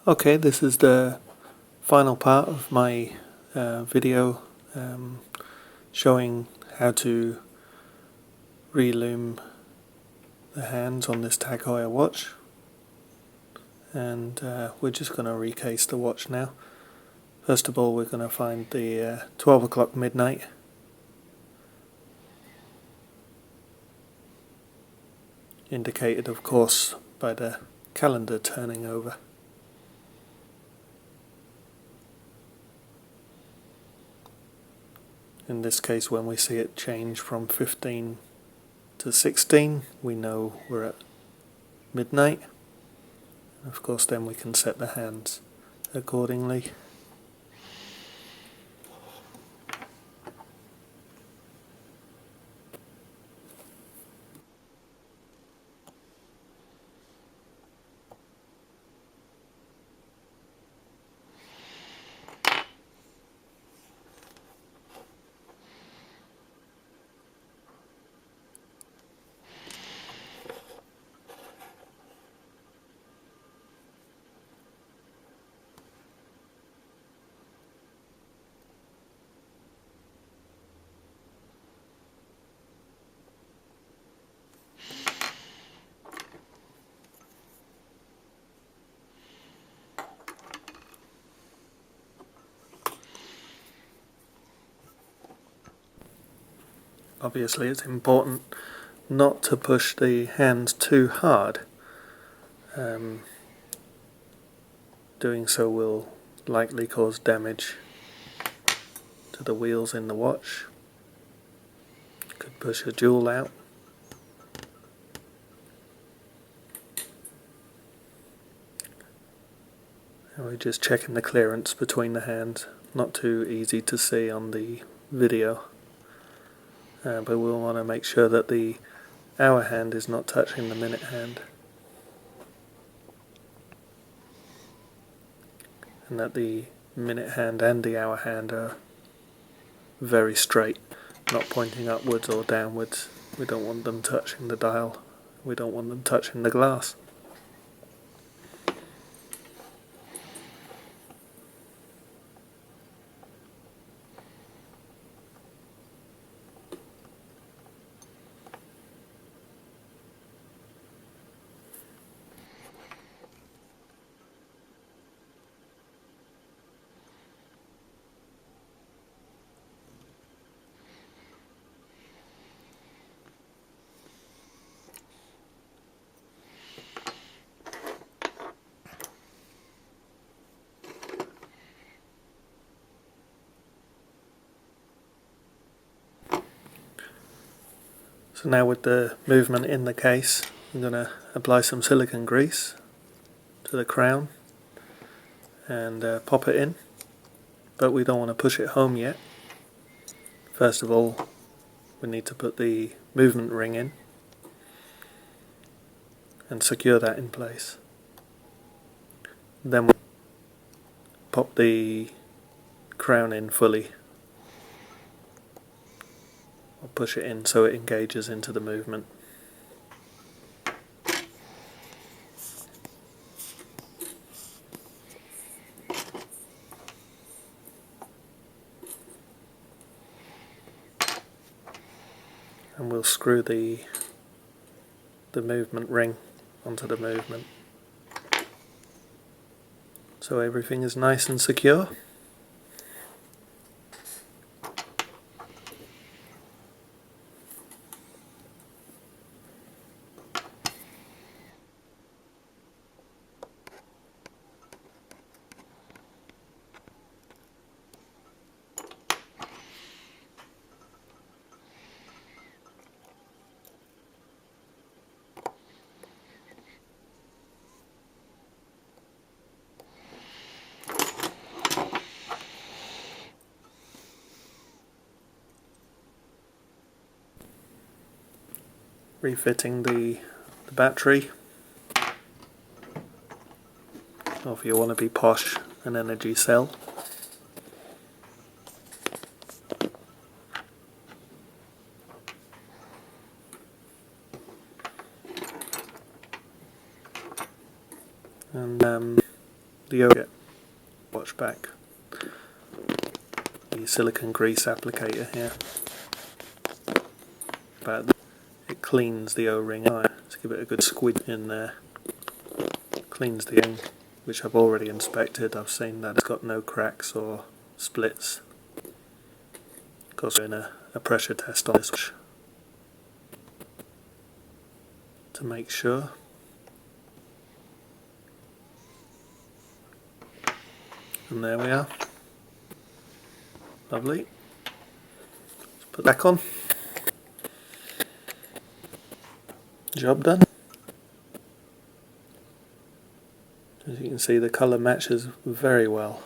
Okay, this is the final part of my video showing how to relume the hands on this Tag Heuer watch, and we're just going to recase the watch now. First of all, we're going to find the 12 o'clock midnight, indicated of course by the calendar turning over. In this case, when we see it change from 15 to 16, we know we're at midnight. Of course, then we can set the hands accordingly. Obviously, it's important not to push the hands too hard. Doing so will likely cause damage to the wheels in the watch. Could push a jewel out. And we're just checking the clearance between the hands. Not too easy to see on the video. But we'll want to make sure that the hour hand is not touching the minute hand, and that the minute hand and the hour hand are very straight, not pointing upwards or downwards. We don't want them touching the dial, we don't want them touching the glass. So now with the movement in the case, I'm going to apply some silicone grease to the crown and pop it in, but we don't want to push it home yet. First of all, we need to put the movement ring in and secure that in place. Then we pop the crown in fully, or push it in so it engages into the movement. And we'll screw the movement ring onto the movement, so everything is nice and secure. Refitting the battery, or if you want to be posh, an energy cell. And the yogurt watch back. The silicone grease applicator here, but it cleans the O-ring. Let's give it a good squid in there. Cleans the O-ring, which I've already inspected. I've seen that it's got no cracks or splits. Of course, we're doing a pressure test on this watch to make sure. And there we are. Lovely. Let's put it back on. Job done. As you can see, the colour matches very well.